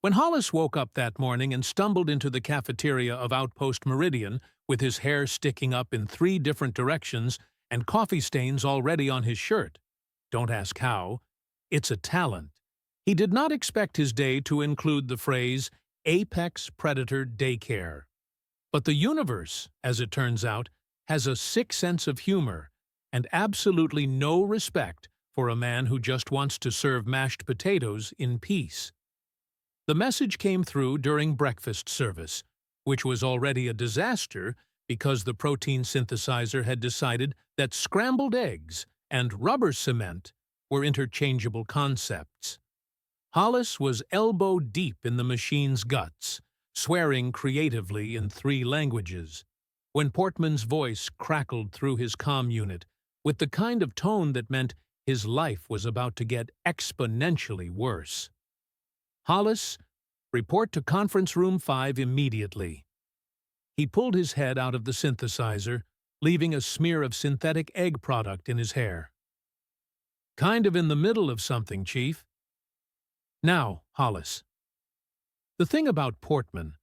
When Hollis woke up that morning and stumbled into the cafeteria of Outpost Meridian with his hair sticking up in 3 different directions and coffee stains already on his shirt, don't ask how, it's a talent. He did not expect his day to include the phrase apex predator daycare. But the universe, as it turns out, has a sick sense of humor and absolutely no respect for a man who just wants to serve mashed potatoes in peace. The message came through during breakfast service, which was already a disaster because the protein synthesizer had decided that scrambled eggs and rubber cement were interchangeable concepts. Hollis was elbow deep in the machine's guts, swearing creatively in 3 languages, when Portman's voice crackled through his comm unit with the kind of tone that meant his life was about to get exponentially worse. Hollis, report to conference room 5 immediately. He pulled his head out of the synthesizer, leaving a smear of synthetic egg product in his hair. Kind of in the middle of something, Chief. Now, Hollis. The thing about Portman,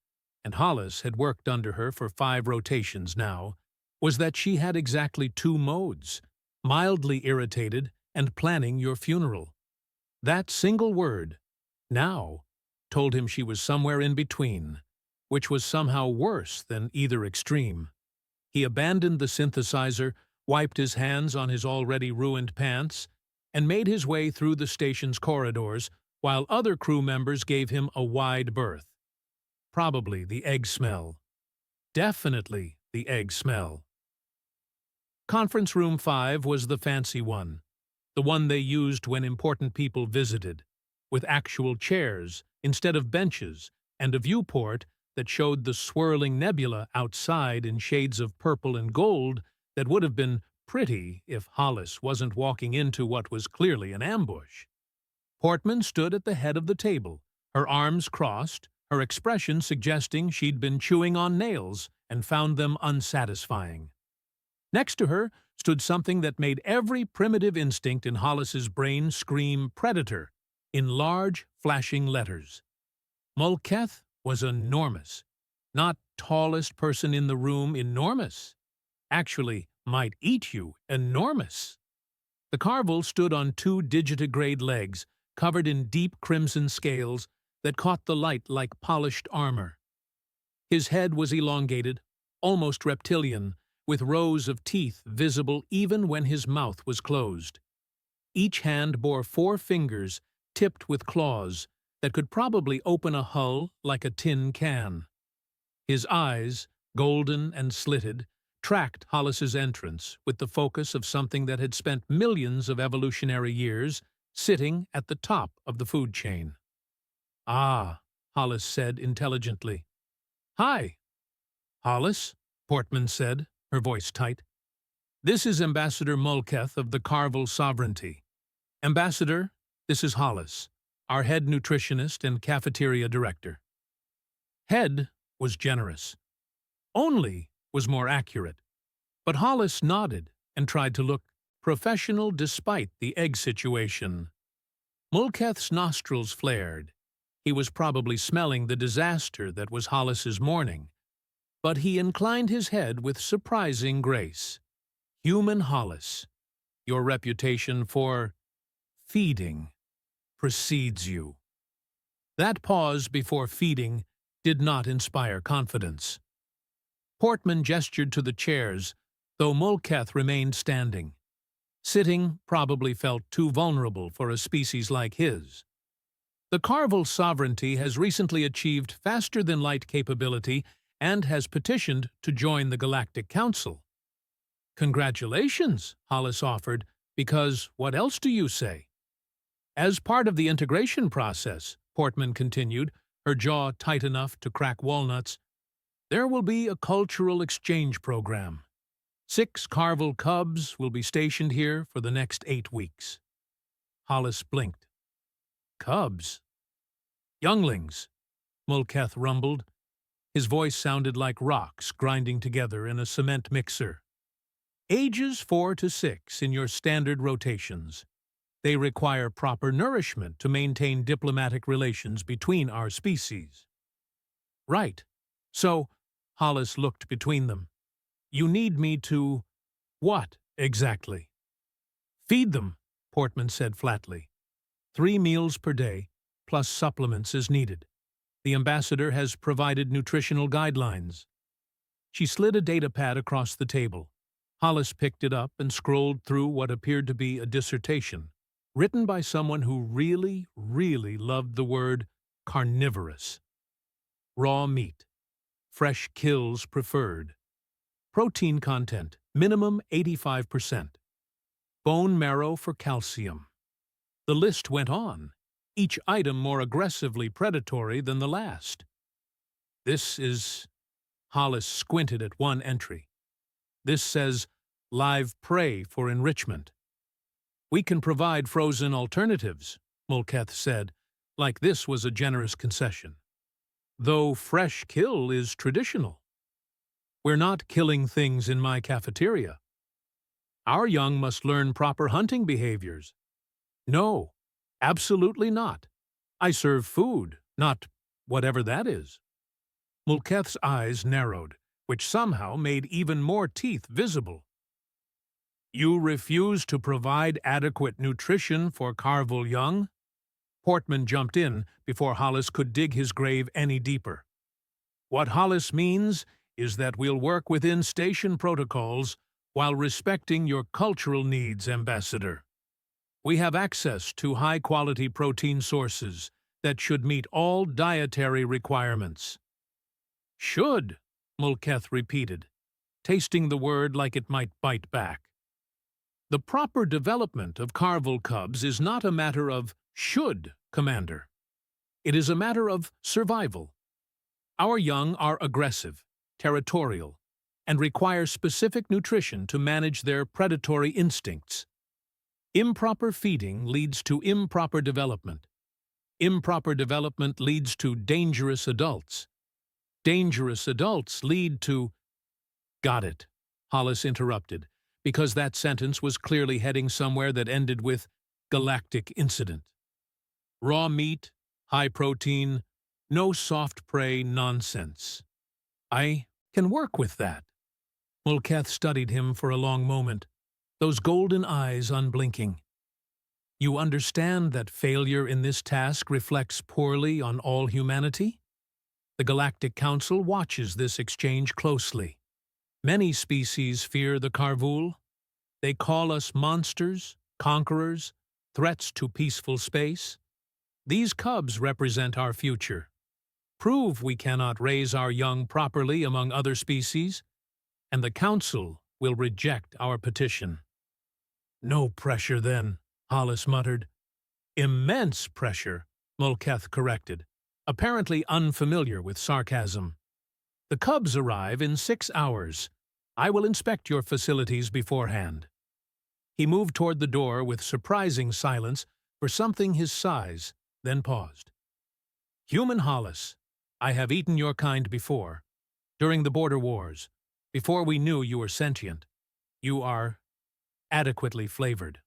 and Hollis had worked under her for 5 rotations now, was that she had exactly 2 modes, mildly irritated and planning your funeral. That single word, now, told him she was somewhere in between, which was somehow worse than either extreme. He abandoned the synthesizer, wiped his hands on his already ruined pants, and made his way through the station's corridors while other crew members gave him a wide berth. Probably the egg smell. Definitely the egg smell. Conference room 5 was the fancy one, the one they used when important people visited, with actual chairs instead of benches and a viewport that showed the swirling nebula outside in shades of purple and gold that would have been pretty if Hollis wasn't walking into what was clearly an ambush. Portman stood at the head of the table, her arms crossed, her expression suggesting she'd been chewing on nails and found them unsatisfying. Next to her stood something that made every primitive instinct in Hollis's brain scream predator in large, flashing letters. Mulcahy was enormous. Not tallest person in the room enormous. Actually, might eat you enormous. The Carvel stood on 2 digitigrade legs, covered in deep crimson scales that caught the light like polished armor. His head was elongated, almost reptilian, with rows of teeth visible even when his mouth was closed. Each hand bore 4 fingers tipped with claws that could probably open a hull like a tin can. His eyes, golden and slitted, tracked Hollis's entrance with the focus of something that had spent millions of evolutionary years sitting at the top of the food chain. "Ah," Hollis said intelligently. "Hi." "Hollis," Portman said, her voice tight. "This is Ambassador Mulcahy of the Carvel Sovereignty. Ambassador, this is Hollis, our head nutritionist and cafeteria director." Head was generous. Only was more accurate. But Hollis nodded and tried to look professional despite the egg situation. Mulcahy's nostrils flared. He was probably smelling the disaster that was Hollis's morning. But he inclined his head with surprising grace. "Human Hollis, your reputation for feeding precedes you." That pause before feeding did not inspire confidence. Portman gestured to the chairs, though Mulcahy remained standing. Sitting probably felt too vulnerable for a species like his. The Carvel Sovereignty has recently achieved faster-than-light capability and has petitioned to join the Galactic Council. "Congratulations," Hollis offered, "because what else do you say?" "As part of the integration process," Portman continued, her jaw tight enough to crack walnuts, "there will be a cultural exchange program. 6 Carvel cubs will be stationed here for the next 8 weeks. Hollis blinked. "Cubs?" "Younglings," Mulcahy rumbled. His voice sounded like rocks grinding together in a cement mixer. "Ages 4 to 6 in your standard rotations. They require proper nourishment to maintain diplomatic relations between our species. Right. So, Hollis looked between them. You need me to… what, exactly? Feed them, Portman said flatly. 3 meals per day, plus supplements as needed. The ambassador has provided nutritional guidelines. She slid a datapad across the table. Hollis picked it up and scrolled through what appeared to be a dissertation, written by someone who really, really loved the word carnivorous. Raw meat. Fresh kills preferred. Protein content, minimum 85%. Bone marrow for calcium. The list went on, each item more aggressively predatory than the last. This is… Hollis squinted at one entry. This says, live prey for enrichment. We can provide frozen alternatives, Mulcahy said, like this was a generous concession. Though fresh kill is traditional. We're not killing things in my cafeteria. Our young must learn proper hunting behaviors. No, absolutely not. I serve food, not whatever that is. Mulcahy's eyes narrowed, which somehow made even more teeth visible. You refuse to provide adequate nutrition for Carvel young? Portman jumped in before Hollis could dig his grave any deeper. What Hollis means is that we'll work within station protocols while respecting your cultural needs, Ambassador. We have access to high-quality protein sources that should meet all dietary requirements. Should, Mulcahy repeated, tasting the word like it might bite back. The proper development of Carvel cubs is not a matter of should, Commander. It is a matter of survival. Our young are aggressive, territorial, and require specific nutrition to manage their predatory instincts. Improper feeding leads to improper development. Improper development leads to dangerous adults. Dangerous adults lead to… Got it, Hollis interrupted, because that sentence was clearly heading somewhere that ended with galactic incident. Raw meat, high protein, no soft prey nonsense. I can work with that. Mulcahy studied him for a long moment, those golden eyes unblinking. You understand that failure in this task reflects poorly on all humanity? The Galactic Council watches this exchange closely. Many species fear the Carvul. They call us monsters, conquerors, threats to peaceful space. These cubs represent our future. Prove we cannot raise our young properly among other species, and the Council will reject our petition. No pressure, then, Hollis muttered. Immense pressure, Mulcahy corrected, apparently unfamiliar with sarcasm. The cubs arrive in 6 hours. I will inspect your facilities beforehand. He moved toward the door with surprising silence for something his size, then paused. Human Hollis, I have eaten your kind before, during the border wars, before we knew you were sentient. You are adequately flavored.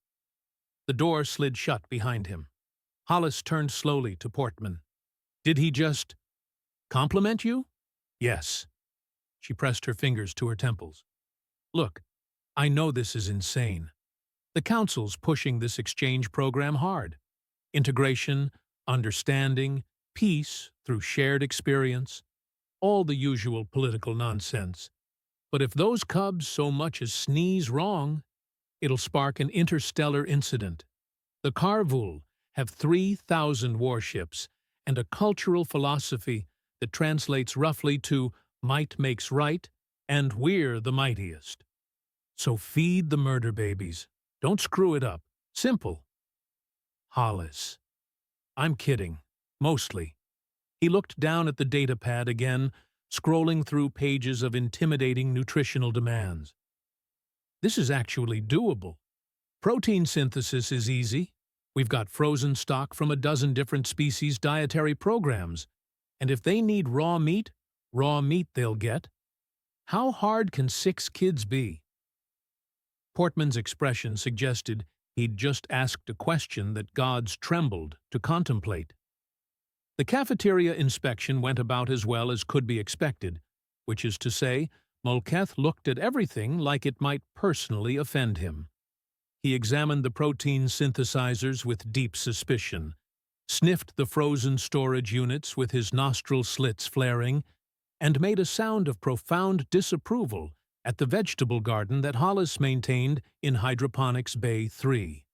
The door slid shut behind him. Hollis turned slowly to Portman. Did he just compliment you? Yes. She pressed her fingers to her temples. Look, I know this is insane. The Council's pushing this exchange program hard. Integration, understanding, peace through shared experience, all the usual political nonsense. But if those cubs so much as sneeze wrong, it'll spark an interstellar incident. The Carvul have 3,000 warships and a cultural philosophy that translates roughly to might makes right and we're the mightiest. So feed the murder babies. Don't screw it up. Simple. Hollis. I'm kidding. Mostly. He looked down at the datapad again, scrolling through pages of intimidating nutritional demands. This is actually doable. Protein synthesis is easy. We've got frozen stock from a dozen different species' dietary programs, and if they need raw meat they'll get. How hard can 6 kids be? Portman's expression suggested He'd just asked a question that gods trembled to contemplate. The cafeteria inspection went about as well as could be expected, which is to say, Mulcahy looked at everything like it might personally offend him. He examined the protein synthesizers with deep suspicion, sniffed the frozen storage units with his nostril slits flaring, and made a sound of profound disapproval at the vegetable garden that Hollis maintained in Hydroponics Bay 3.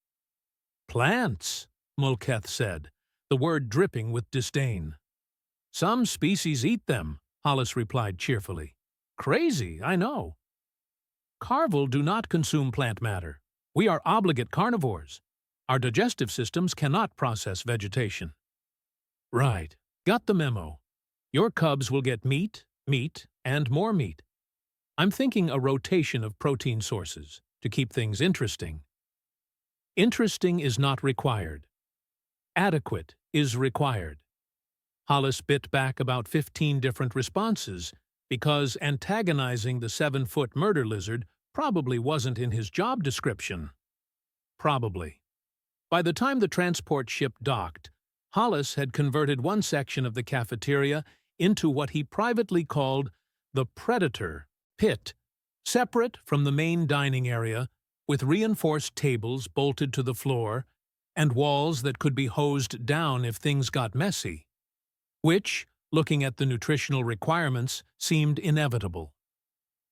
"Plants," Mulcahy said, the word dripping with disdain. "Some species eat them," Hollis replied cheerfully. "Crazy, I know. Carvel do not consume plant matter. We are obligate carnivores. Our digestive systems cannot process vegetation." "Right. Got the memo. Your cubs will get meat, and more meat. I'm thinking a rotation of protein sources to keep things interesting." Interesting is not required. Adequate is required. Hollis bit back about 15 different responses because antagonizing the 7-foot murder lizard probably wasn't in his job description. Probably. By the time the transport ship docked, Hollis had converted one section of the cafeteria into what he privately called the Predator Pit, separate from the main dining area, with reinforced tables bolted to the floor and walls that could be hosed down if things got messy, which, looking at the nutritional requirements, seemed inevitable.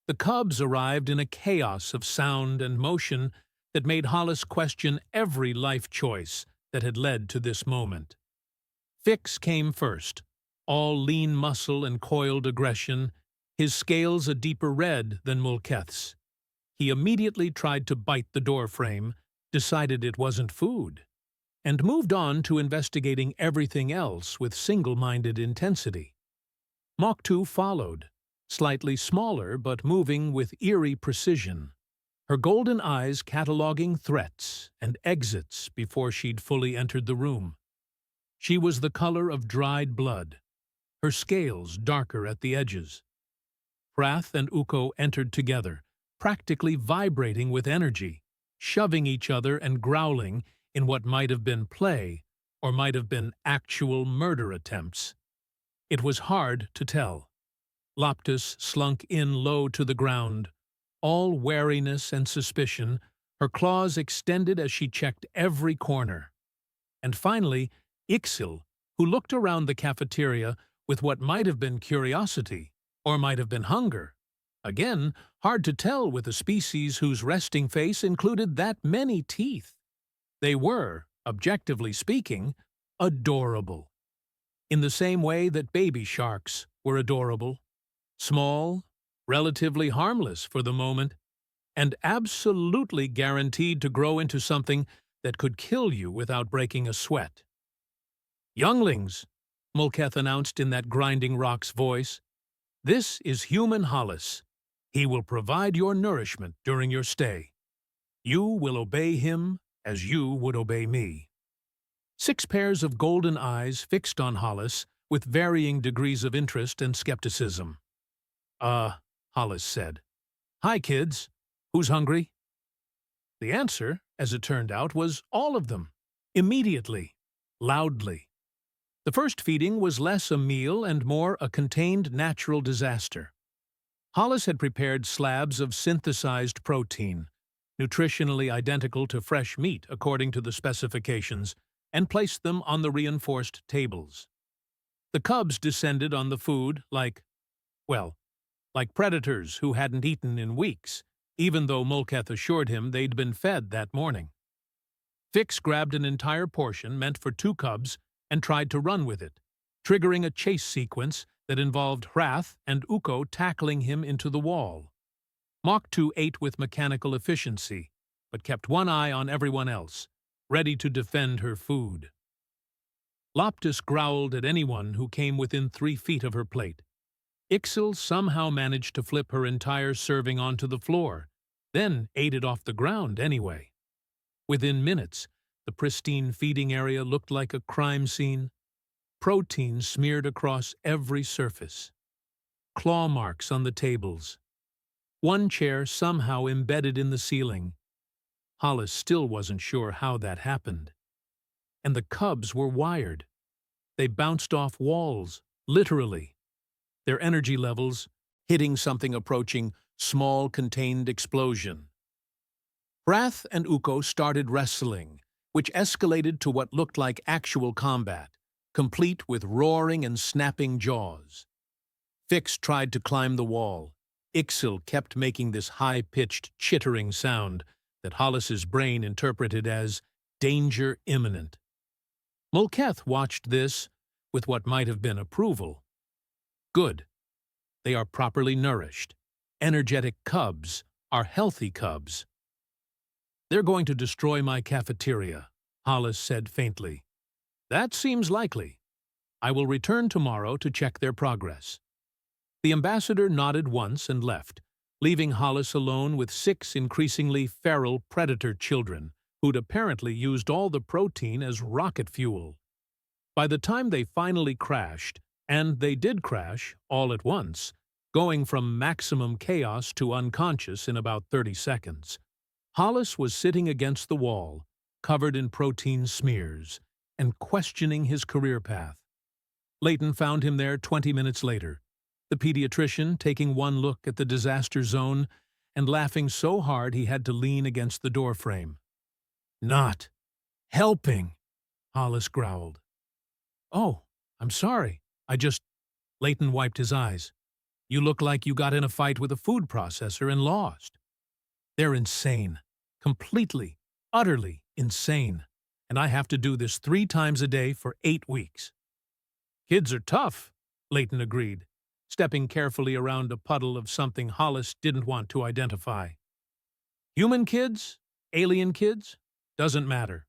The cubs arrived in a chaos of sound and motion that made Hollis question every life choice that had led to this moment. Fix came first, all lean muscle and coiled aggression, his scales a deeper red than Mulcahy's. He immediately tried to bite the doorframe, decided it wasn't food, and moved on to investigating everything else with single-minded intensity. Mach 2 followed, slightly smaller but moving with eerie precision, her golden eyes cataloging threats and exits before she'd fully entered the room. She was the color of dried blood, her scales darker at the edges. Hrath and Uko entered together, practically vibrating with energy, shoving each other and growling in what might have been play or might have been actual murder attempts. It was hard to tell. Loptis slunk in low to the ground, all wariness and suspicion, her claws extended as she checked every corner. And finally, Ixil, who looked around the cafeteria with what might have been curiosity, or might have been hunger. Again, hard to tell with a species whose resting face included that many teeth. They were, objectively speaking, adorable. In the same way that baby sharks were adorable. Small, relatively harmless for the moment, and absolutely guaranteed to grow into something that could kill you without breaking a sweat. "Younglings," Mulcahy announced in that grinding rock's voice, "this is human Hollis. He will provide your nourishment during your stay. You will obey him as you would obey me." 6 pairs of golden eyes fixed on Hollis with varying degrees of interest and skepticism. Hollis said. "Hi, kids. Who's hungry?" The answer, as it turned out, was all of them. Immediately. Loudly. The first feeding was less a meal and more a contained natural disaster. Hollis had prepared slabs of synthesized protein, nutritionally identical to fresh meat according to the specifications, and placed them on the reinforced tables. The cubs descended on the food like predators who hadn't eaten in weeks, even though Mulcahy assured him they'd been fed that morning. Fix grabbed an entire portion meant for 2 cubs and tried to run with it, triggering a chase sequence that involved Hrath and Uko tackling him into the wall. Mach 2 ate with mechanical efficiency, but kept one eye on everyone else, ready to defend her food. Loptis growled at anyone who came within 3 feet of her plate. Ixil somehow managed to flip her entire serving onto the floor, then ate it off the ground anyway. Within minutes, the pristine feeding area looked like a crime scene. Protein smeared across every surface. Claw marks on the tables. One chair somehow embedded in the ceiling. Hollis still wasn't sure how that happened. And the cubs were wired. They bounced off walls, literally. Their energy levels hitting something approaching small contained explosion. Brath and Uko started wrestling, which escalated to what looked like actual combat, complete with roaring and snapping jaws. Fix tried to climb the wall. Ixil kept making this high-pitched, chittering sound that Hollis's brain interpreted as danger imminent. Mulketh watched this with what might have been approval. Good. They are properly nourished. Energetic cubs are healthy cubs. They're going to destroy my cafeteria, Hollis said faintly. That seems likely. I will return tomorrow to check their progress. The ambassador nodded once and left, leaving Hollis alone with 6 increasingly feral predator children who'd apparently used all the protein as rocket fuel. By the time they finally crashed, and they did crash all at once, going from maximum chaos to unconscious in about 30 seconds, Hollis was sitting against the wall, covered in protein smears, and questioning his career path. Leighton found him there 20 minutes later, the pediatrician taking one look at the disaster zone and laughing so hard he had to lean against the doorframe. Not helping, Hollis growled. Oh, I'm sorry. Leighton wiped his eyes. You look like you got in a fight with a food processor and lost. They're insane. Completely, utterly insane. And I have to do this 3 times a day for 8 weeks. Kids are tough, Leighton agreed, stepping carefully around a puddle of something Hollis didn't want to identify. Human kids? Alien kids? Doesn't matter.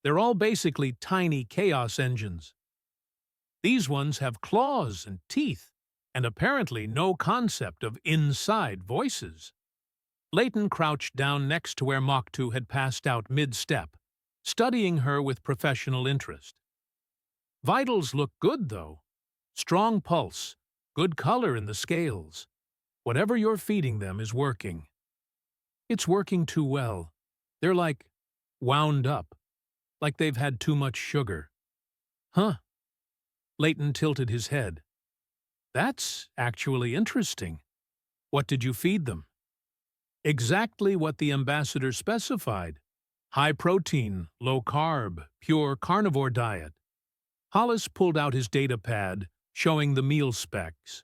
They're all basically tiny chaos engines. These ones have claws and teeth, and apparently no concept of inside voices. Leighton crouched down next to where Moktu had passed out mid-step, studying her with professional interest. Vitals look good, though. Strong pulse, good color in the scales. Whatever you're feeding them is working. It's working too well. They're like wound up, like they've had too much sugar. Huh. Leighton tilted his head. That's actually interesting. What did you feed them? Exactly what the ambassador specified. High protein, low carb, pure carnivore diet. Hollis pulled out his data pad, showing the meal specs.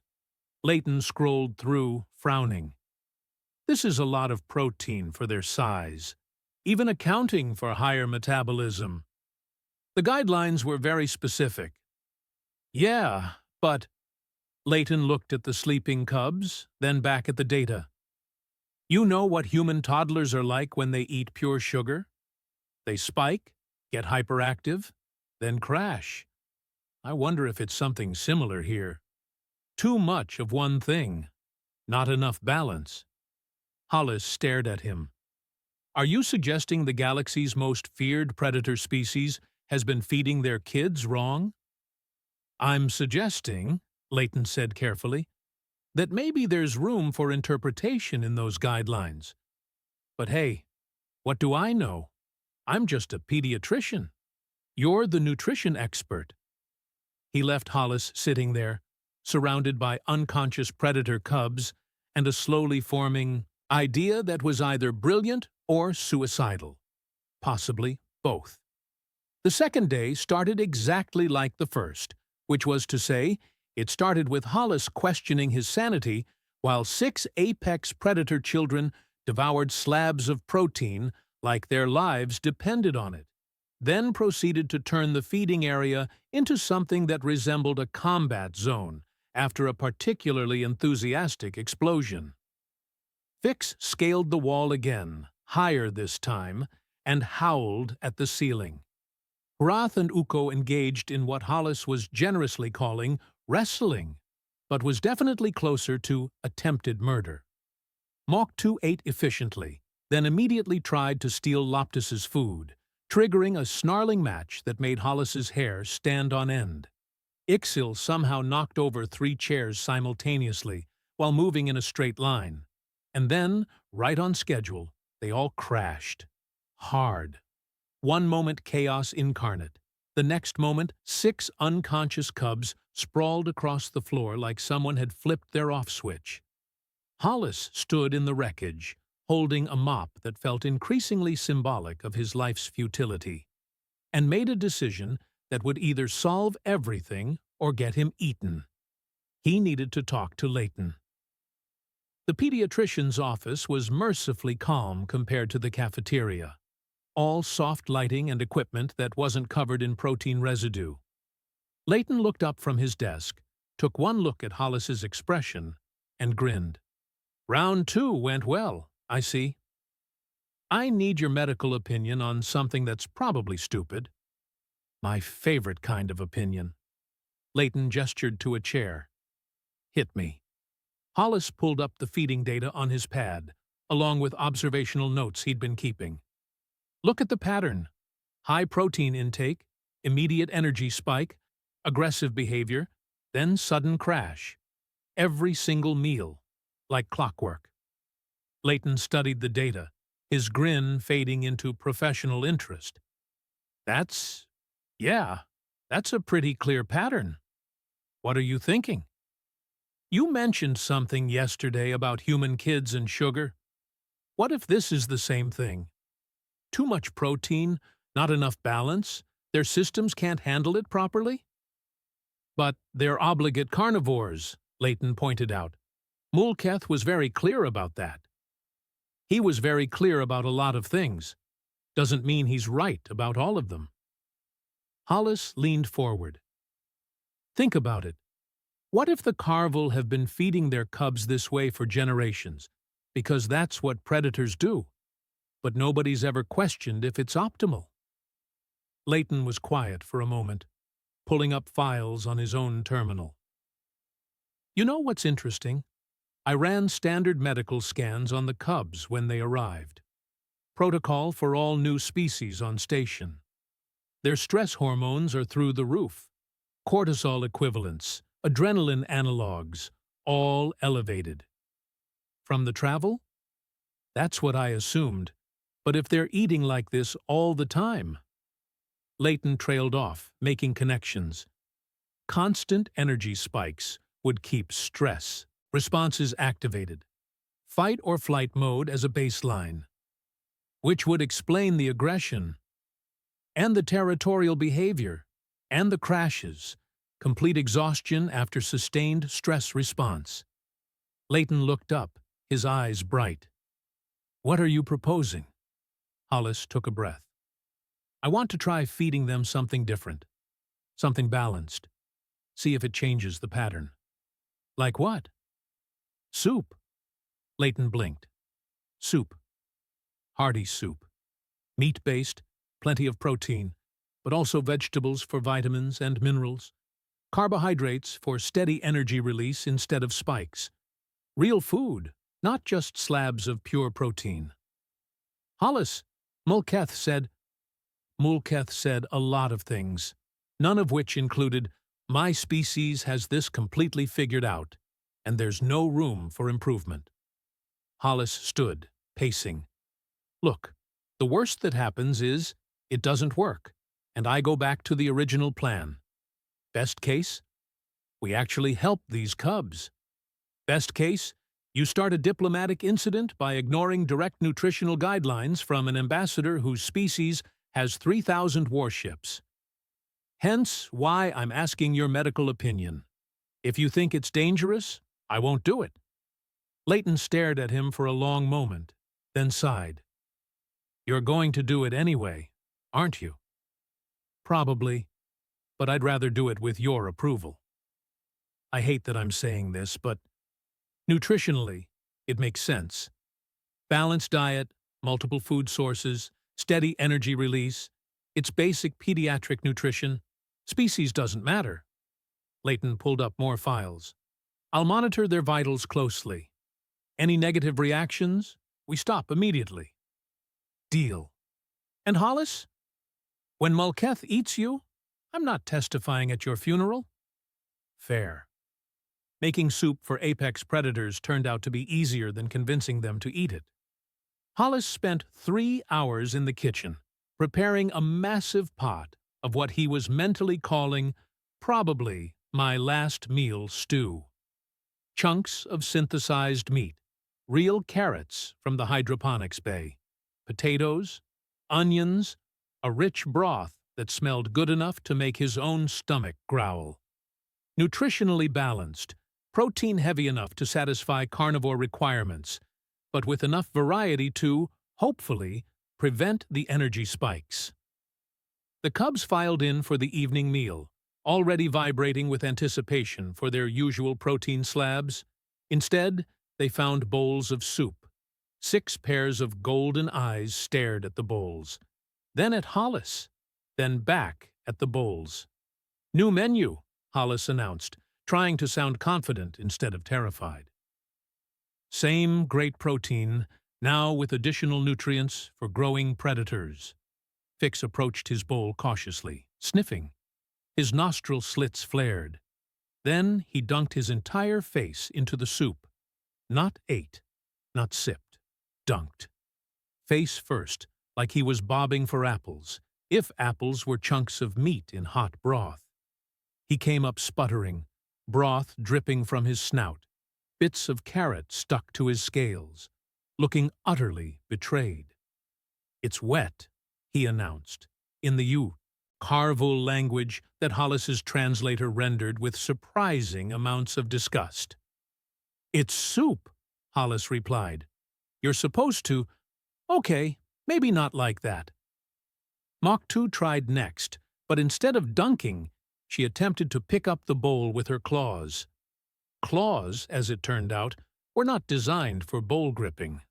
Leighton scrolled through, frowning. This is a lot of protein for their size, even accounting for higher metabolism. The guidelines were very specific. Yeah, but... Leighton looked at the sleeping cubs, then back at the data. You know what human toddlers are like when they eat pure sugar? They spike, get hyperactive, then crash. I wonder if it's something similar here. Too much of one thing. Not enough balance. Hollis stared at him. Are you suggesting the galaxy's most feared predator species has been feeding their kids wrong? I'm suggesting, Leighton said carefully, that maybe there's room for interpretation in those guidelines. But hey, what do I know? I'm just a pediatrician. You're the nutrition expert. He left Hollis sitting there, surrounded by unconscious predator cubs and a slowly forming idea that was either brilliant or suicidal. Possibly both. The second day started exactly like the first, which was to say, it started with Hollis questioning his sanity while 6 apex predator children devoured slabs of protein like their lives depended on it, then proceeded to turn the feeding area into something that resembled a combat zone after a particularly enthusiastic explosion. Fix scaled the wall again, higher this time, and howled at the ceiling. Brath and Uko engaged in what Hollis was generously calling wrestling, but was definitely closer to attempted murder. Moktu ate efficiently, then immediately tried to steal Loptus's food, triggering a snarling match that made Hollis's hair stand on end. Ixil somehow knocked over 3 chairs simultaneously while moving in a straight line, and then, right on schedule, they all crashed. hard. One moment chaos incarnate. The next moment, 6 unconscious cubs sprawled across the floor like someone had flipped their off switch. Hollis stood in the wreckage, holding a mop that felt increasingly symbolic of his life's futility, and made a decision that would either solve everything or get him eaten. He needed to talk to Leighton. The pediatrician's office was mercifully calm compared to the cafeteria. All soft lighting and equipment that wasn't covered in protein residue. Leighton looked up from his desk, took one look at Hollis's expression, and grinned. "Round 2 went well, I see. I need your medical opinion on something that's probably stupid." "My favorite kind of opinion." Leighton gestured to a chair. "Hit me." Hollis pulled up the feeding data on his pad, along with observational notes he'd been keeping. "Look at the pattern. High protein intake, immediate energy spike, aggressive behavior, then sudden crash. Every single meal, like clockwork." Leighton studied the data, his grin fading into professional interest. That's a pretty clear pattern. What are you thinking?" "You mentioned something yesterday about human kids and sugar. What if this is the same thing? Too much protein, not enough balance, their systems can't handle it properly?" "But they're obligate carnivores," Leighton pointed out. "Mulcahy was very clear about that." "He was very clear about a lot of things. Doesn't mean he's right about all of them." Hollis leaned forward. "Think about it. What if the carvel have been feeding their cubs this way for generations, because that's what predators do, but nobody's ever questioned if it's optimal?" Leighton was quiet for a moment, pulling up files on his own terminal. "You know what's interesting? I ran standard medical scans on the cubs when they arrived. Protocol for all new species on station. Their stress hormones are through the roof. Cortisol equivalents, adrenaline analogs, all elevated. From the travel? That's what I assumed. But if they're eating like this all the time..." Leighton trailed off, making connections. Constant energy spikes would keep stress responses activated. Fight or flight mode as a baseline. Which would explain the aggression, and the territorial behavior, and the crashes, complete exhaustion after sustained stress response. Leighton looked up, his eyes bright. "What are you proposing?" Hollis took a breath. "I want to try feeding them something different, something balanced. See if it changes the pattern." "Like what?" "Soup." Leighton blinked. "Soup. Hearty soup. Meat-based, plenty of protein, but also vegetables for vitamins and minerals. Carbohydrates for steady energy release instead of spikes. Real food, not just slabs of pure protein." "Hollis," Mulcahy said a lot of things, none of which included, "My species has this completely figured out, and there's no room for improvement." Hollis stood, pacing. "Look, the worst that happens is it doesn't work, and I go back to the original plan. Best case, we actually help these cubs. Best case, you start a diplomatic incident by ignoring direct nutritional guidelines from an ambassador whose species has 3,000 warships. Hence why I'm asking your medical opinion. If you think it's dangerous, I won't do it." Leighton stared at him for a long moment, then sighed. "You're going to do it anyway, aren't you?" "Probably, but I'd rather do it with your approval. I hate that I'm saying this, but nutritionally, it makes sense. Balanced diet, multiple food sources, steady energy release. It's basic pediatric nutrition. Species doesn't matter." Leighton pulled up more files. "I'll monitor their vitals closely. Any negative reactions, we stop immediately." "Deal." "And Hollis? When Mulcahy eats you, I'm not testifying at your funeral." "Fair." Making soup for apex predators turned out to be easier than convincing them to eat it. Hollis spent 3 hours in the kitchen, preparing a massive pot of what he was mentally calling, probably, my last meal stew. Chunks of synthesized meat, real carrots from the hydroponics bay, potatoes, onions, a rich broth that smelled good enough to make his own stomach growl. Nutritionally balanced, protein heavy enough to satisfy carnivore requirements, but with enough variety to, hopefully, prevent the energy spikes. The cubs filed in for the evening meal, already vibrating with anticipation for their usual protein slabs. Instead, they found bowls of soup. 6 pairs of golden eyes stared at the bowls, then at Hollis, then back at the bowls. "New menu," Hollis announced, trying to sound confident instead of terrified. Same great protein, now with additional nutrients for growing predators. Fix approached his bowl cautiously, sniffing. His nostril slits flared. Then he dunked his entire face into the soup. Not ate, not sipped, dunked. Face first, like he was bobbing for apples, if apples were chunks of meat in hot broth. He came up sputtering, broth dripping from his snout, bits of carrot stuck to his scales, looking utterly betrayed. "It's wet," he announced, in the Carvul language that Hollis's translator rendered with surprising amounts of disgust. "It's soup," Hollis replied. "You're supposed to—" "Okay, maybe not like that." Moktu tried next, but instead of dunking, she attempted to pick up the bowl with her claws. Claws, as it turned out, were not designed for bowl gripping.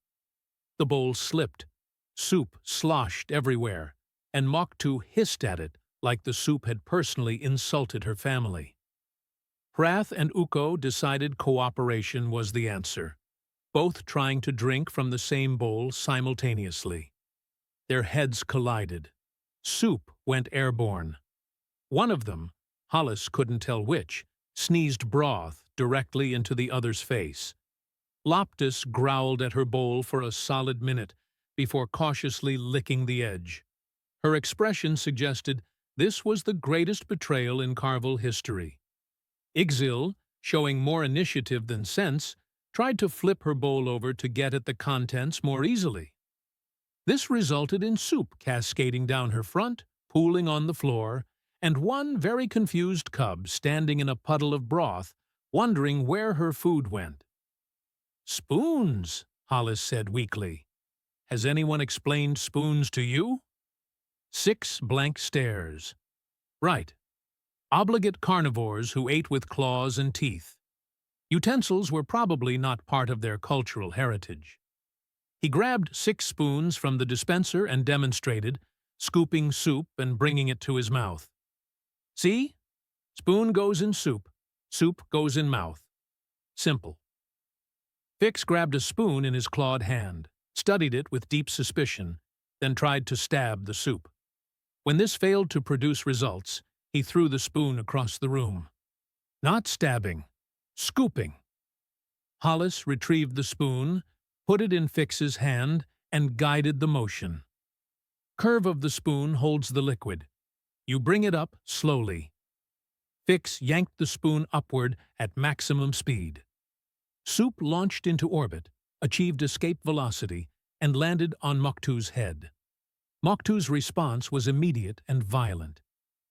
The bowl slipped, soup sloshed everywhere, and Moktu hissed at it like the soup had personally insulted her family. Hrath and Ukko decided cooperation was the answer, both trying to drink from the same bowl simultaneously. Their heads collided. Soup went airborne. One of them, Hollis couldn't tell which, sneezed broth directly into the other's face. Loptis growled at her bowl for a solid minute before cautiously licking the edge. Her expression suggested this was the greatest betrayal in Carvul history. Ixil, showing more initiative than sense, tried to flip her bowl over to get at the contents more easily. This resulted in soup cascading down her front, pooling on the floor, and one very confused cub standing in a puddle of broth, wondering where her food went. "Spoons," Hollis said weakly. "Has anyone explained spoons to you?" 6 blank stares. Right. Obligate carnivores who ate with claws and teeth. Utensils were probably not part of their cultural heritage. He grabbed 6 spoons from the dispenser and demonstrated, scooping soup and bringing it to his mouth. "See? Spoon goes in soup. Soup goes in mouth. Simple." Fix grabbed a spoon in his clawed hand, studied it with deep suspicion, then tried to stab the soup. When this failed to produce results, he threw the spoon across the room. Not stabbing, scooping. Hollis retrieved the spoon, put it in Fix's hand, and guided the motion. Curve of the spoon holds the liquid. You bring it up slowly. Fix yanked the spoon upward at maximum speed. Soup launched into orbit, achieved escape velocity, and landed on Moktu's head. Moktu's response was immediate and violent.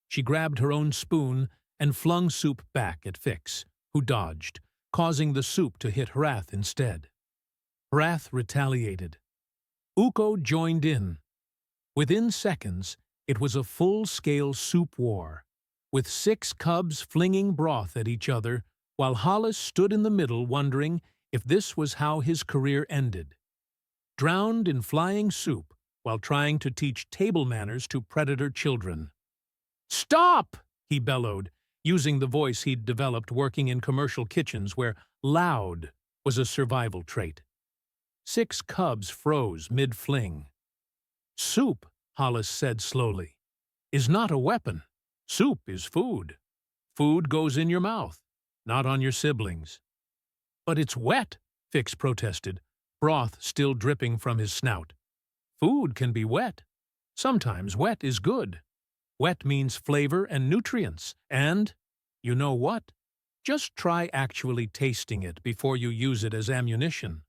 She grabbed her own spoon and flung soup back at Fix, who dodged, causing the soup to hit Hrath instead. Hrath retaliated. Ukko joined in. Within seconds, it was a full-scale soup war, with 6 cubs flinging broth at each other, while Hollis stood in the middle wondering if this was how his career ended. Drowned in flying soup while trying to teach table manners to predator children. "Stop!" he bellowed, using the voice he'd developed working in commercial kitchens where loud was a survival trait. 6 cubs froze mid-fling. "Soup," Hollis said slowly, "is not a weapon. Soup is food. Food goes in your mouth, not on your siblings." "But it's wet," Fix protested. broth still dripping from his snout. Food can be wet. Sometimes wet is good. Wet means flavor and nutrients, and, you know what? Just try actually tasting it before you use it as ammunition.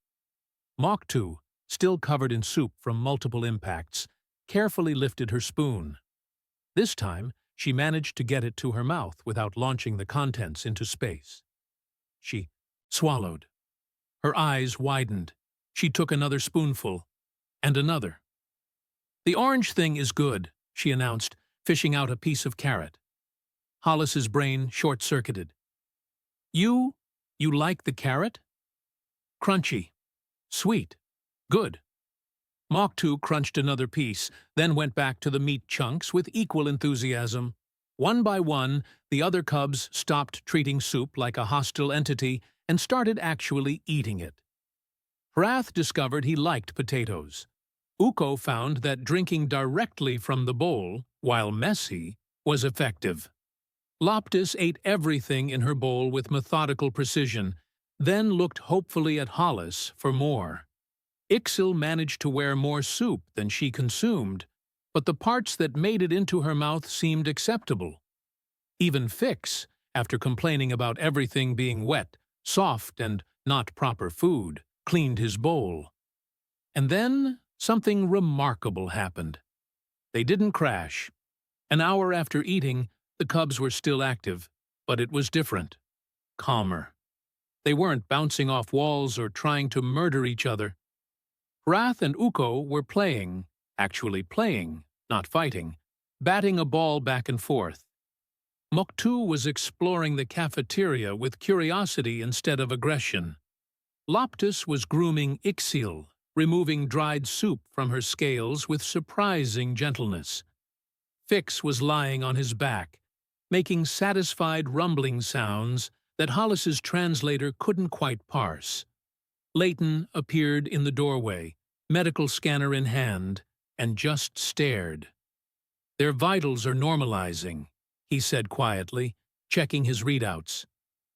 Moktu, still covered in soup from multiple impacts, carefully lifted her spoon. This time, she managed to get it to her mouth without launching the contents into space. She swallowed. Her eyes widened. She took another spoonful, and another. "The orange thing is good," she announced, fishing out a piece of carrot. Hollis's brain short-circuited. You like the carrot?" "Crunchy. Sweet. Good." Moktu crunched another piece, then went back to the meat chunks with equal enthusiasm. One by one, the other cubs stopped treating soup like a hostile entity and started actually eating it. Hrath discovered he liked potatoes. Uko found that drinking directly from the bowl, while messy, was effective. Loptis ate everything in her bowl with methodical precision, then looked hopefully at Hollis for more. Ixil managed to wear more soup than she consumed, but the parts that made it into her mouth seemed acceptable. Even Fix, after complaining about everything being wet, soft, and not proper food, cleaned his bowl. And then something remarkable happened. They didn't crash. An hour after eating, the cubs were still active, but it was different. Calmer. They weren't bouncing off walls or trying to murder each other. Hrath and Uko were playing, actually playing, not fighting, batting a ball back and forth. Moktu was exploring the cafeteria with curiosity instead of aggression. Loptis was grooming Ixil, removing dried soup from her scales with surprising gentleness. Fix was lying on his back, making satisfied rumbling sounds that Hollis's translator couldn't quite parse. Leighton appeared in the doorway, medical scanner in hand, and just stared. "Their vitals are normalizing," he said quietly, checking his readouts.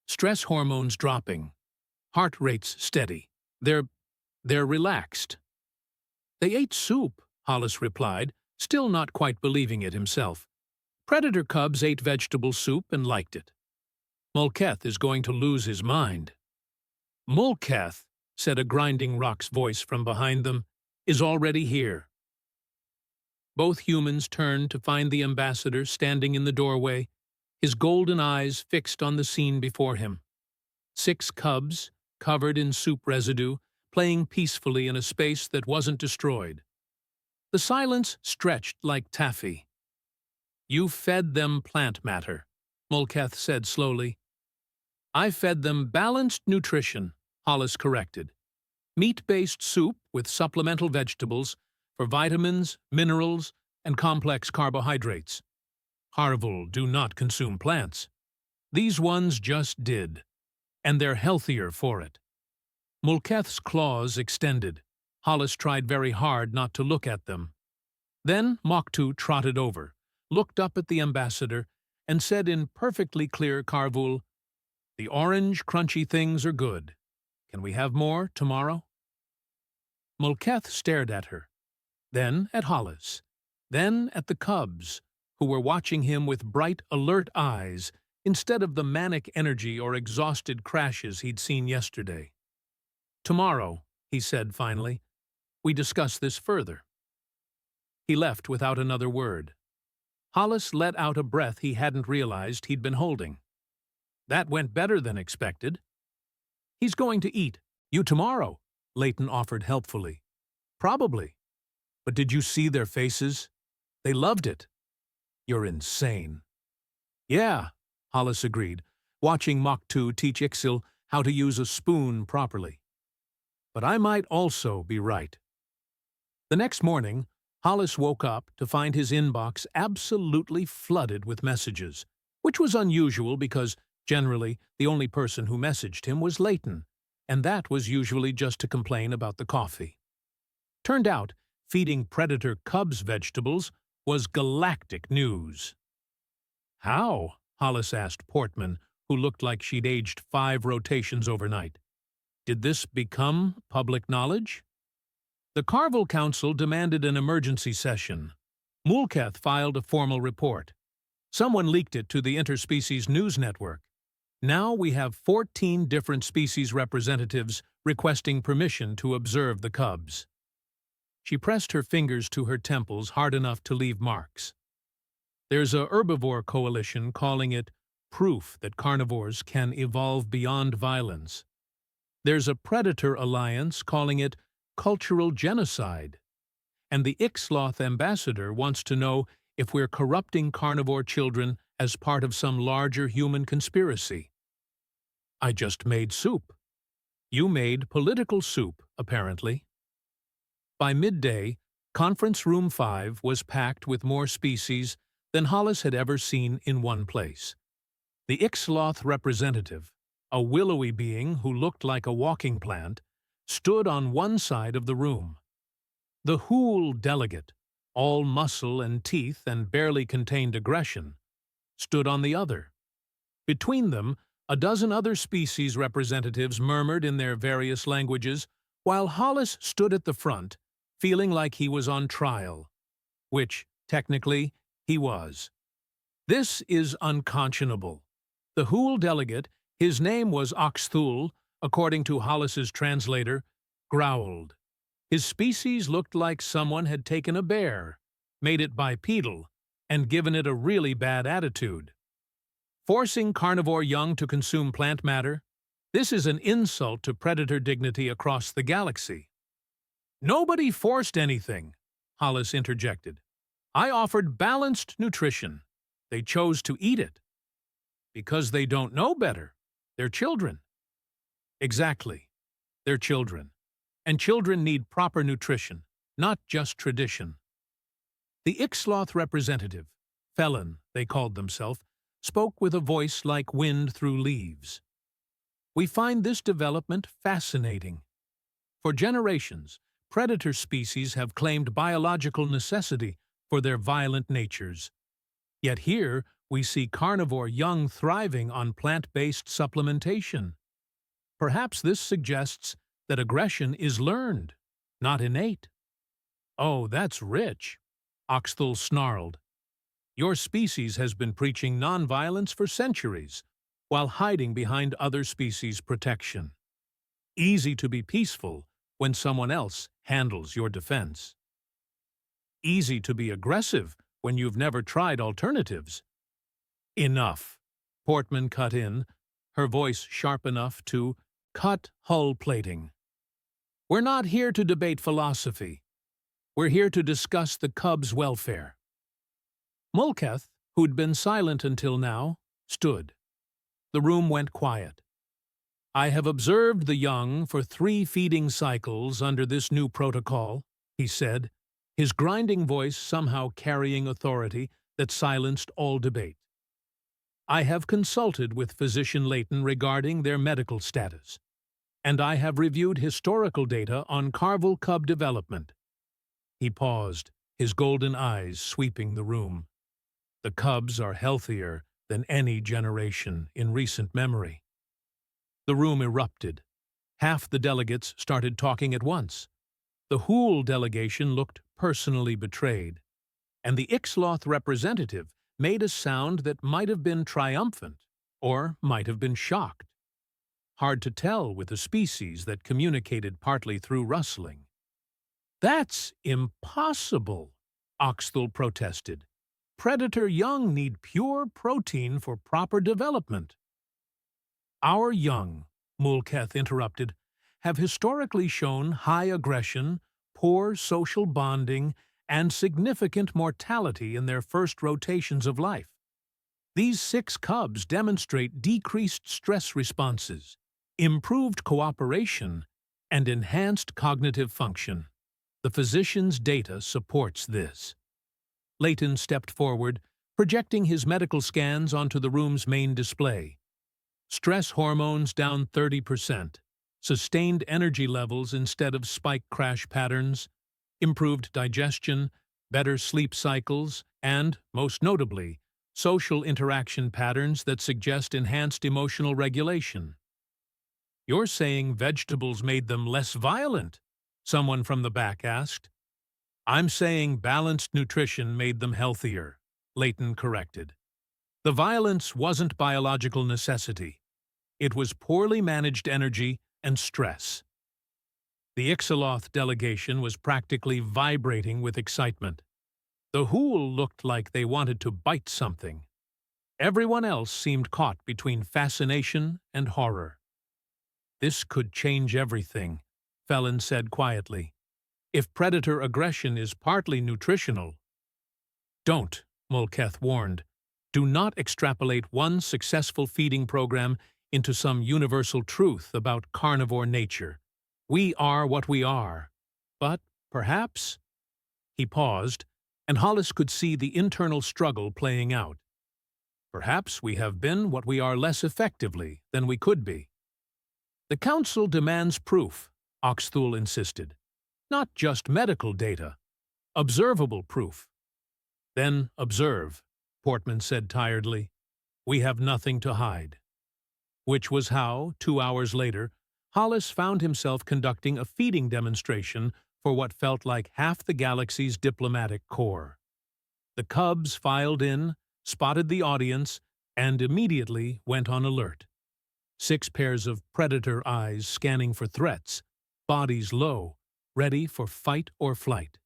"Stress hormones dropping. Heart rates steady. They're relaxed." "They ate soup," Hollis replied, still not quite believing it himself. "Predator cubs ate vegetable soup and liked it. Mulketh is going to lose his mind." "Mulketh," said a grinding rock's voice from behind them, "is already here." Both humans turned to find the ambassador standing in the doorway, his golden eyes fixed on the scene before him. 6 cubs, covered in soup residue, playing peacefully in a space that wasn't destroyed. The silence stretched like taffy. "You fed them plant matter," Mulketh said slowly. "I fed them balanced nutrition," Hollis corrected. "Meat-based soup with supplemental vegetables for vitamins, minerals, and complex carbohydrates. Harvul do not consume plants. These ones just did, and they're healthier for it." Mulketh's claws extended. Hollis tried very hard not to look at them. Then Moktu trotted over, looked up at the ambassador, and said in perfectly clear Karvul, "The orange, crunchy things are good. Can we have more tomorrow?" Mulketh stared at her, then at Hollis, then at the cubs, who were watching him with bright, alert eyes instead of the manic energy or exhausted crashes he'd seen yesterday. "Tomorrow," he said finally, "we discuss this further." He left without another word. Hollis let out a breath he hadn't realized he'd been holding. That went better than expected. "He's going to eat you tomorrow," Leighton offered helpfully. "Probably. But did you see their faces? They loved it." "You're insane." "Yeah," Hollis agreed, watching Moktu teach Ixil how to use a spoon properly. "But I might also be right." The next morning, Hollis woke up to find his inbox absolutely flooded with messages, which was unusual because, generally, the only person who messaged him was Leighton, and that was usually just to complain about the coffee. Turned out, feeding predator cubs vegetables was galactic news. "How?" Hollis asked Portman, who looked like she'd aged 5 rotations overnight. Did this become public knowledge? The Carvel Council demanded an emergency session. Mulcath filed a formal report. Someone leaked it to the Interspecies News Network. Now we have 14 different species representatives requesting permission to observe the cubs. She pressed her fingers to her temples hard enough to leave marks. There's a herbivore coalition calling it proof that carnivores can evolve beyond violence. There's a predator alliance calling it cultural genocide. And the Ixloth ambassador wants to know if we're corrupting carnivore children as part of some larger human conspiracy. I just made soup. You made political soup, apparently. By midday, Conference Room 5 was packed with more species than Hollis had ever seen in one place. The Ixloth representative, a willowy being who looked like a walking plant, stood on one side of the room. The Hool delegate, all muscle and teeth and barely contained aggression, stood on the other. Between them, a dozen other species representatives murmured in their various languages, while Hollis stood at the front, feeling like he was on trial, which, technically, he was. This is unconscionable. The Hool delegate, his name was Oxthul, according to Hollis's translator, growled. His species looked like someone had taken a bear, made it bipedal, and given it a really bad attitude. Forcing carnivore young to consume plant matter? This is an insult to predator dignity across the galaxy. Nobody forced anything, Hollis interjected. I offered balanced nutrition. They chose to eat it. Because they don't know better. They're children. Exactly. They're children. And children need proper nutrition, not just tradition. The Ixloth representative, Felon, they called themselves, spoke with a voice like wind through leaves. We find this development fascinating. For generations, predator species have claimed biological necessity for their violent natures. Yet here we see carnivore young thriving on plant-based supplementation. Perhaps this suggests that aggression is learned, not innate. Oh, that's rich, Oxthul snarled. Your species has been preaching nonviolence for centuries, while hiding behind other species' protection. Easy to be peaceful when someone else handles your defense. Easy to be aggressive when you've never tried alternatives. Enough, Portman cut in, her voice sharp enough to cut hull plating. We're not here to debate philosophy. We're here to discuss the cubs' welfare. Mulcath, who'd been silent until now, stood. The room went quiet. I have observed the young for 3 feeding cycles under this new protocol, he said, his grinding voice somehow carrying authority that silenced all debate. I have consulted with Physician Layton regarding their medical status, and I have reviewed historical data on Carvel cub development. He paused, his golden eyes sweeping the room. The cubs are healthier than any generation in recent memory. The room erupted. Half the delegates started talking at once. The Hool delegation looked personally betrayed, and the Ixloth representative made a sound that might have been triumphant or might have been shocked. Hard to tell with a species that communicated partly through rustling. That's impossible, Oxthul protested. Predator young need pure protein for proper development. Our young, Mulcath interrupted, have historically shown high aggression, poor social bonding, and significant mortality in their first rotations of life. These 6 cubs demonstrate decreased stress responses, improved cooperation, and enhanced cognitive function. The physician's data supports this. Layton stepped forward, projecting his medical scans onto the room's main display. Stress hormones down 30%, sustained energy levels instead of spike crash patterns, improved digestion, better sleep cycles, and, most notably, social interaction patterns that suggest enhanced emotional regulation. You're saying vegetables made them less violent? Someone from the back asked. I'm saying balanced nutrition made them healthier, Leighton corrected. The violence wasn't biological necessity. It was poorly managed energy and stress. The Ixaloth delegation was practically vibrating with excitement. The Hool looked like they wanted to bite something. Everyone else seemed caught between fascination and horror. This could change everything, Felon said quietly. If predator aggression is partly nutritional. Don't, Mulketh warned. Do not extrapolate one successful feeding program into some universal truth about carnivore nature. We are what we are. But, perhaps... He paused, and Hollis could see the internal struggle playing out. Perhaps we have been what we are less effectively than we could be. The Council demands proof, Oxthul insisted. Not just medical data. Observable proof. Then observe, Portman said tiredly. We have nothing to hide. Which was how, 2 hours later, Hollis found himself conducting a feeding demonstration for what felt like half the galaxy's diplomatic corps. The cubs filed in, spotted the audience, and immediately went on alert. 6 pairs of predator eyes scanning for threats, bodies low, ready for fight or flight.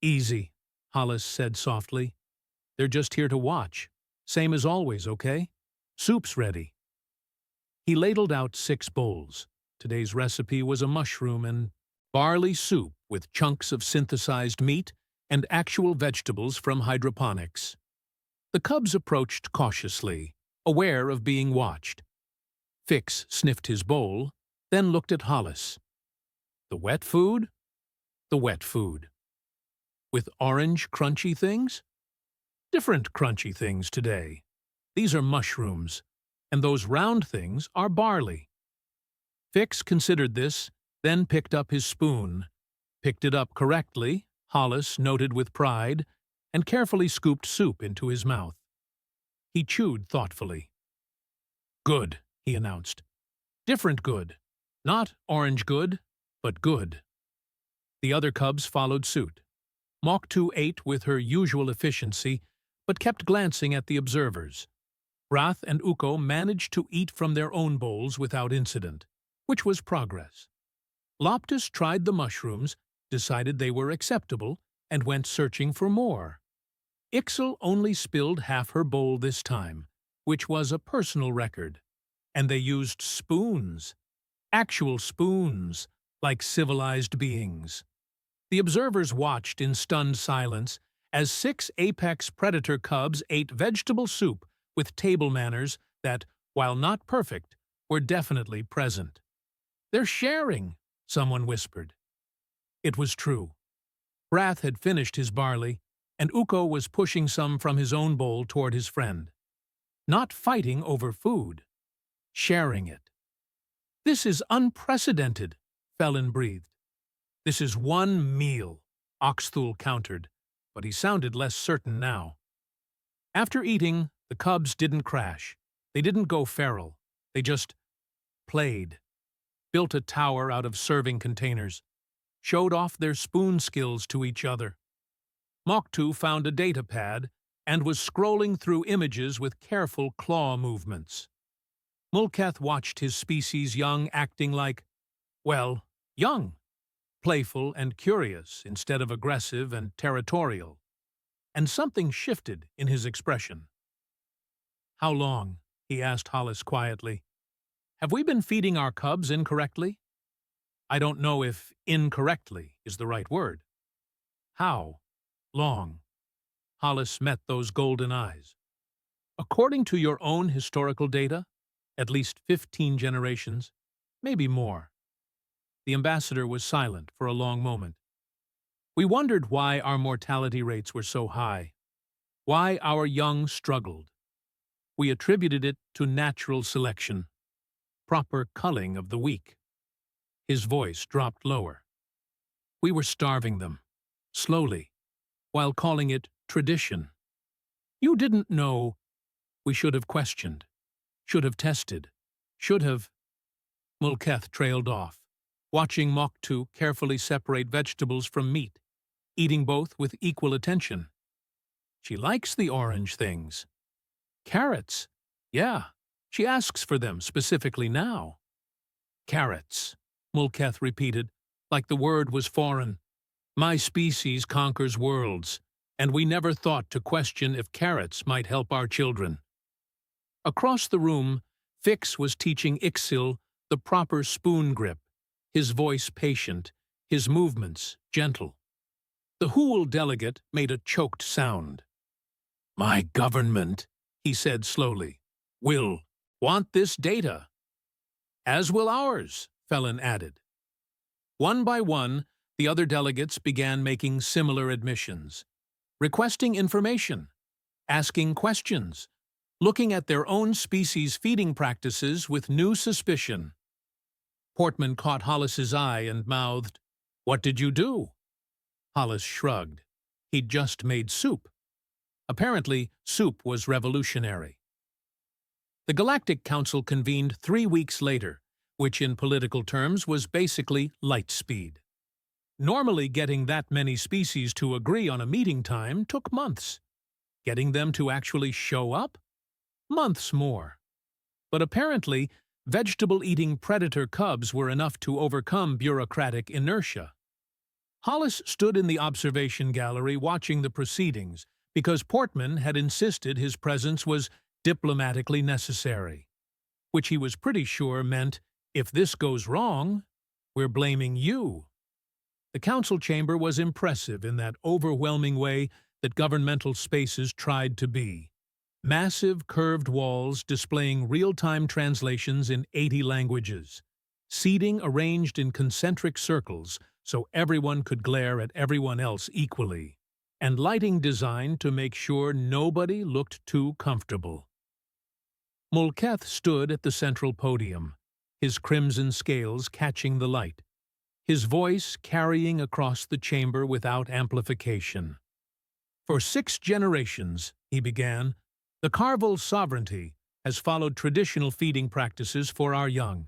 Easy, Hollis said softly. They're just here to watch. Same as always, okay? Soup's ready. He ladled out 6 bowls. Today's recipe was a mushroom and barley soup with chunks of synthesized meat and actual vegetables from hydroponics. The cubs approached cautiously, aware of being watched. Fix sniffed his bowl, then looked at Hollis. The wet food? The wet food. With orange crunchy things? Different crunchy things today. These are mushrooms, and those round things are barley. Fix considered this, then picked up his spoon. Picked it up correctly, Hollis noted with pride, and carefully scooped soup into his mouth. He chewed thoughtfully. Good, he announced. Different good. Not orange good, but good. The other cubs followed suit. Moktu ate with her usual efficiency, but kept glancing at the observers. Brath and Uko managed to eat from their own bowls without incident, which was progress. Loptus tried the mushrooms, decided they were acceptable, and went searching for more. Ixal only spilled half her bowl this time, which was a personal record, and they used spoons. Actual spoons, like civilized beings. The observers watched in stunned silence as 6 apex predator cubs ate vegetable soup with table manners that, while not perfect, were definitely present. They're sharing, someone whispered. It was true. Brath had finished his barley, and Uko was pushing some from his own bowl toward his friend. Not fighting over food. Sharing it. This is unprecedented, Felon breathed. This is one meal, Oxthul countered, but he sounded less certain now. After eating, the cubs didn't crash. They didn't go feral. They just played. Built a tower out of serving containers. Showed off their spoon skills to each other. Moktu found a data pad and was scrolling through images with careful claw movements. Mulketh watched his species young acting like, well, young. Playful and curious instead of aggressive and territorial. And something shifted in his expression. How long? He asked Hollis quietly. Have we been feeding our cubs incorrectly? I don't know if incorrectly is the right word. How long? Hollis met those golden eyes. According to your own historical data, at least 15 generations, maybe more. The ambassador was silent for a long moment. We wondered why our mortality rates were so high, why our young struggled. We attributed it to natural selection, proper culling of the weak. His voice dropped lower. We were starving them, slowly, while calling it tradition. You didn't know. We should have questioned, should have tested, should have... Mulcath trailed off, watching Moktu carefully separate vegetables from meat, eating both with equal attention. She likes the orange things. Carrots. Yeah, she asks for them specifically now. Carrots, Mulcath repeated, like the word was foreign. My species conquers worlds, and we never thought to question if carrots might help our children. Across the room, Fix was teaching Ixil the proper spoon grip, his voice patient, his movements gentle. The Hool delegate made a choked sound. My government, he said slowly, will want this data. As will ours, Felon added. One by one, the other delegates began making similar admissions, requesting information, asking questions, looking at their own species' feeding practices with new suspicion. Portman caught Hollis's eye and mouthed, What did you do? Hollis shrugged. He'd just made soup. Apparently, soup was revolutionary. The Galactic Council convened 3 weeks later, which in political terms was basically light speed. Normally, getting that many species to agree on a meeting time took months. Getting them to actually show up? Months more. But apparently, vegetable-eating predator cubs were enough to overcome bureaucratic inertia. Hollis stood in the observation gallery watching the proceedings because Portman had insisted his presence was diplomatically necessary, which he was pretty sure meant, if this goes wrong, we're blaming you. The council chamber was impressive in that overwhelming way that governmental spaces tried to be. Massive curved walls displaying real-time translations in 80 languages, seating arranged in concentric circles so everyone could glare at everyone else equally, and lighting designed to make sure nobody looked too comfortable. Mulcath stood at the central podium, his crimson scales catching the light, his voice carrying across the chamber without amplification. For 6 generations, he began, the Carvel sovereignty has followed traditional feeding practices for our young.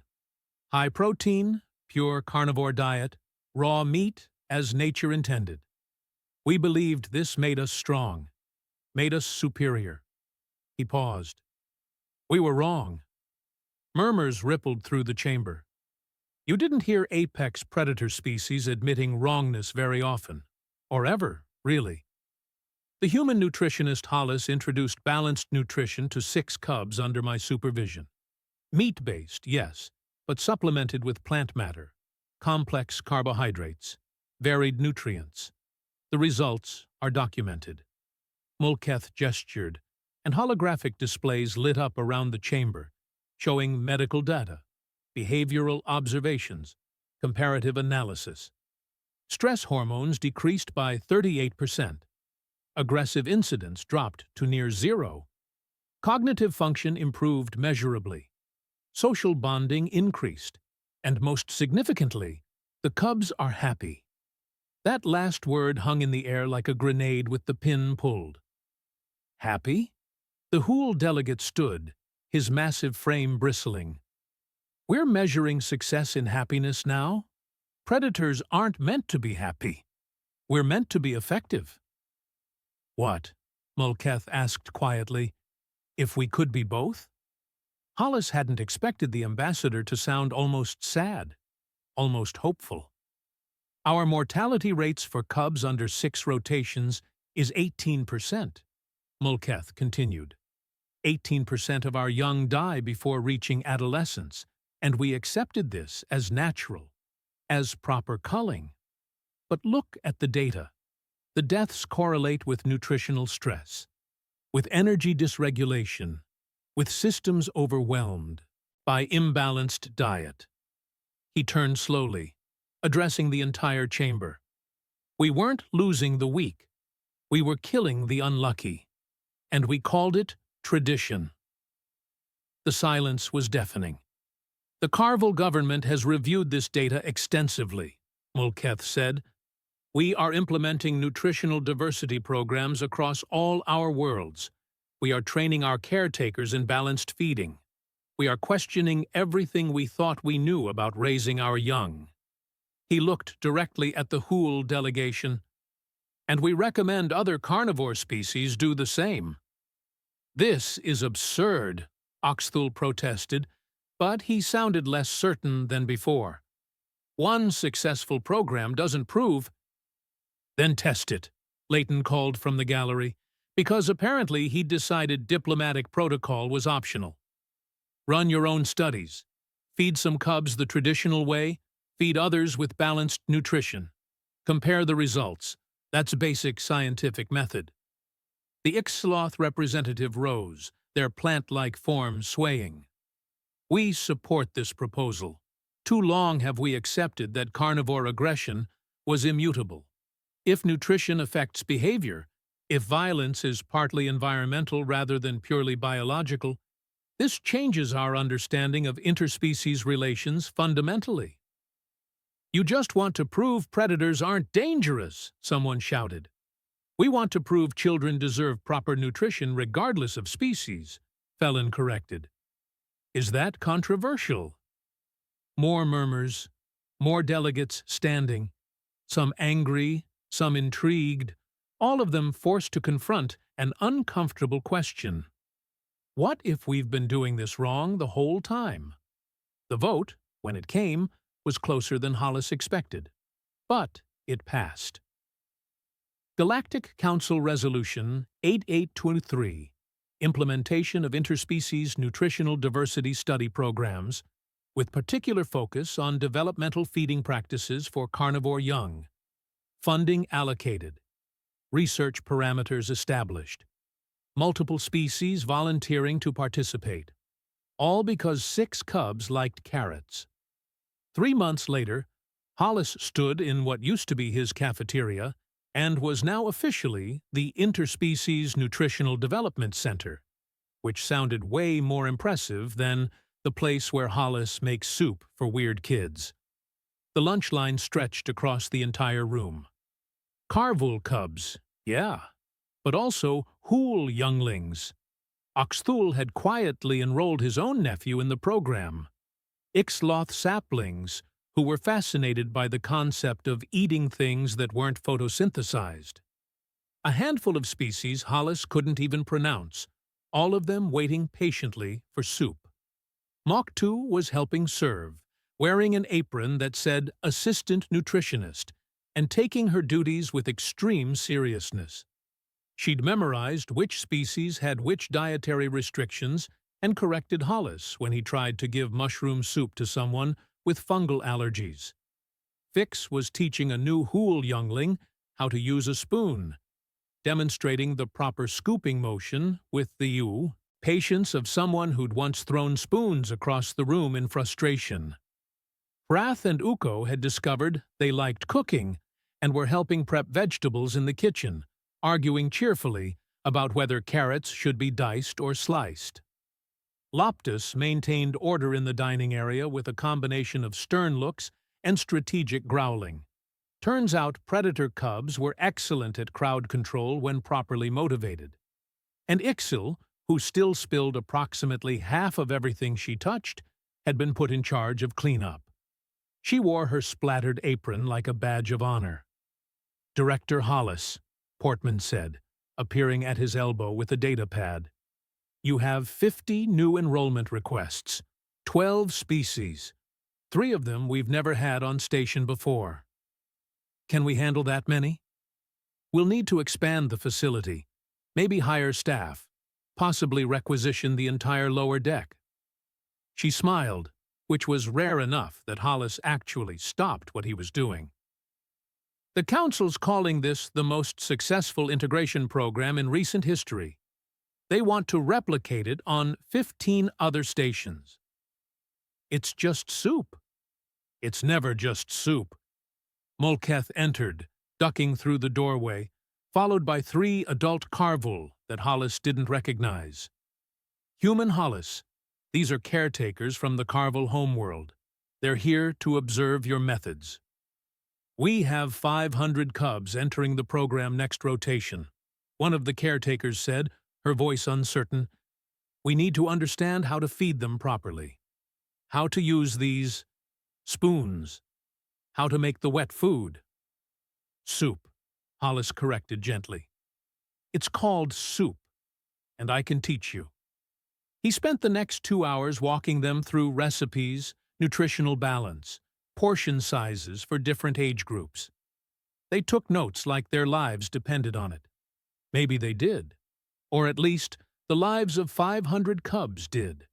High protein, pure carnivore diet, raw meat as nature intended. We believed this made us strong, made us superior. He paused. We were wrong. Murmurs rippled through the chamber. You didn't hear apex predator species admitting wrongness very often, or ever, really. The human nutritionist Hollis introduced balanced nutrition to 6 cubs under my supervision. Meat-based, yes, but supplemented with plant matter, complex carbohydrates, varied nutrients. The results are documented. Mulcath gestured, and holographic displays lit up around the chamber, showing medical data, behavioral observations, comparative analysis. Stress hormones decreased by 38%. Aggressive incidence dropped to near 0. Cognitive function improved measurably. Social bonding increased. And most significantly, the cubs are happy. That last word hung in the air like a grenade with the pin pulled. Happy? The Hool delegate stood, his massive frame bristling. We're measuring success in happiness now. Predators aren't meant to be happy. We're meant to be effective. What? Mulcath asked quietly. If we could be both? Hollis hadn't expected the ambassador to sound almost sad, almost hopeful. Our mortality rates for cubs under 6 rotations is 18%, Mulcath continued. 18% of our young die before reaching adolescence, and we accepted this as natural, as proper culling. But look at the data. The deaths correlate with nutritional stress, with energy dysregulation, with systems overwhelmed by imbalanced diet. He turned slowly, addressing the entire chamber. We weren't losing the weak. We were killing the unlucky. And we called it tradition. The silence was deafening. The Carvel government has reviewed this data extensively, Mulcath said. We are implementing nutritional diversity programs across all our worlds. We are training our caretakers in balanced feeding. We are questioning everything we thought we knew about raising our young. He looked directly at the whole delegation. And we recommend other carnivore species do the same. This is absurd, Oxthul protested, but he sounded less certain than before. One successful program doesn't prove. Then test it, Leighton called from the gallery, because apparently he'd decided diplomatic protocol was optional. Run your own studies. Feed some cubs the traditional way, feed others with balanced nutrition. Compare the results. That's basic scientific method. The Ixloth representative rose, their plant-like form swaying. We support this proposal. Too long have we accepted that carnivore aggression was immutable. If nutrition affects behavior, if violence is partly environmental rather than purely biological, this changes our understanding of interspecies relations fundamentally. You just want to prove predators aren't dangerous, someone shouted. We want to prove children deserve proper nutrition regardless of species, Felon corrected. Is that controversial? More murmurs, more delegates standing, some angry, some intrigued, all of them forced to confront an uncomfortable question. What if we've been doing this wrong the whole time? The vote, when it came, was closer than Hollis expected, but it passed. Galactic Council Resolution 8823, Implementation of Interspecies Nutritional Diversity Study Programs, with particular focus on developmental feeding practices for carnivore young. Funding allocated. Research parameters established. Multiple species volunteering to participate. All because 6 cubs liked carrots. 3 months later, Hollis stood in what used to be his cafeteria and was now officially the Interspecies Nutritional Development Center, which sounded way more impressive than the place where Hollis makes soup for weird kids. The lunch line stretched across the entire room. Carvul cubs, yeah, but also whole younglings. Oxthul had quietly enrolled his own nephew in the program. Ixloth saplings, who were fascinated by the concept of eating things that weren't photosynthesized. A handful of species Hollis couldn't even pronounce, all of them waiting patiently for soup. Moktu was helping serve, wearing an apron that said Assistant Nutritionist, and taking her duties with extreme seriousness. She'd memorized which species had which dietary restrictions and corrected Hollis when he tried to give mushroom soup to someone with fungal allergies. Fix was teaching a new whole youngling how to use a spoon, demonstrating the proper scooping motion with the patience of someone who'd once thrown spoons across the room in frustration. Rath and Uko had discovered they liked cooking and were helping prep vegetables in the kitchen, arguing cheerfully about whether carrots should be diced or sliced. Loptus maintained order in the dining area with a combination of stern looks and strategic growling. Turns out predator cubs were excellent at crowd control when properly motivated. And Ixil, who still spilled approximately half of everything she touched, had been put in charge of cleanup. She wore her splattered apron like a badge of honor. Director Hollis, Portman said, appearing at his elbow with a data pad. You have 50 new enrollment requests, 12 species. 3 of them we've never had on station before. Can we handle that many? We'll need to expand the facility, maybe hire staff, possibly requisition the entire lower deck. She smiled, which was rare enough that Hollis actually stopped what he was doing. The Council's calling this the most successful integration program in recent history. They want to replicate it on 15 other stations. It's just soup. It's never just soup. Molketh entered, ducking through the doorway, followed by 3 adult Carvul that Hollis didn't recognize. Human Hollis, these are caretakers from the Carvul homeworld. They're here to observe your methods. We have 500 cubs entering the program next rotation, one of the caretakers said, her voice uncertain. We need to understand how to feed them properly, how to use these spoons, how to make the wet food. Soup, Hollis corrected gently. It's called soup, and I can teach you. He spent the next 2 hours walking them through recipes, nutritional balance, portion sizes for different age groups. They took notes like their lives depended on it. Maybe they did. Or at least, the lives of 500 cubs did.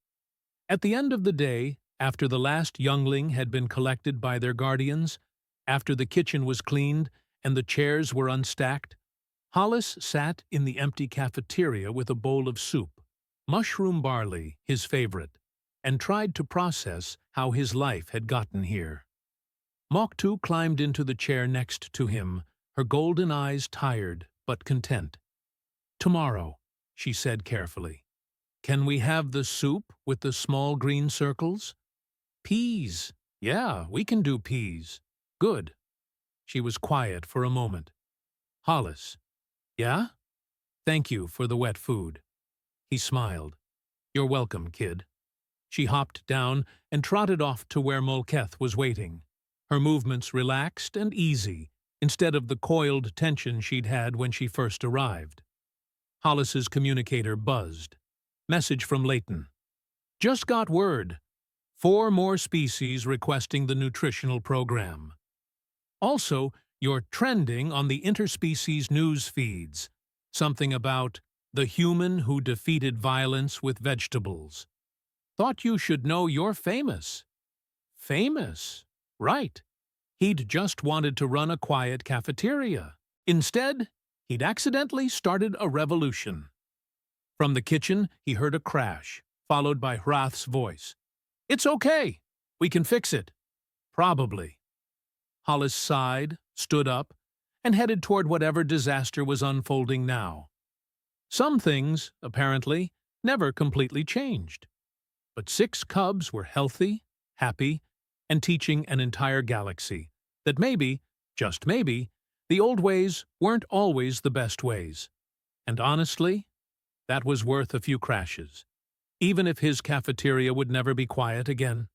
At the end of the day, after the last youngling had been collected by their guardians, after the kitchen was cleaned and the chairs were unstacked, Hollis sat in the empty cafeteria with a bowl of soup, mushroom barley, his favorite, and tried to process how his life had gotten here. Moktu climbed into the chair next to him, her golden eyes tired but content. "Tomorrow," she said carefully. "Can we have the soup with the small green circles?" "Peas. Yeah, we can do peas." "Good." She was quiet for a moment. "Hollis." "Yeah?" "Thank you for the wet food." He smiled. "You're welcome, kid." She hopped down and trotted off to where Mulketh was waiting, her movements relaxed and easy, instead of the coiled tension she'd had when she first arrived. Hollis's communicator buzzed. Message from Leighton. "Just got word. 4 more species requesting the nutritional program. Also, you're trending on the interspecies news feeds. Something about the human who defeated violence with vegetables. Thought you should know you're famous." Famous? Right. He'd just wanted to run a quiet cafeteria. Instead, he'd accidentally started a revolution. From the kitchen, he heard a crash, followed by Hrath's voice. "It's okay. We can fix it." "Probably." Hollis sighed, stood up, and headed toward whatever disaster was unfolding now. Some things, apparently, never completely changed. But 6 cubs were healthy, happy, and teaching an entire galaxy that maybe, just maybe, the old ways weren't always the best ways. And honestly, that was worth a few crashes, even if his cafeteria would never be quiet again.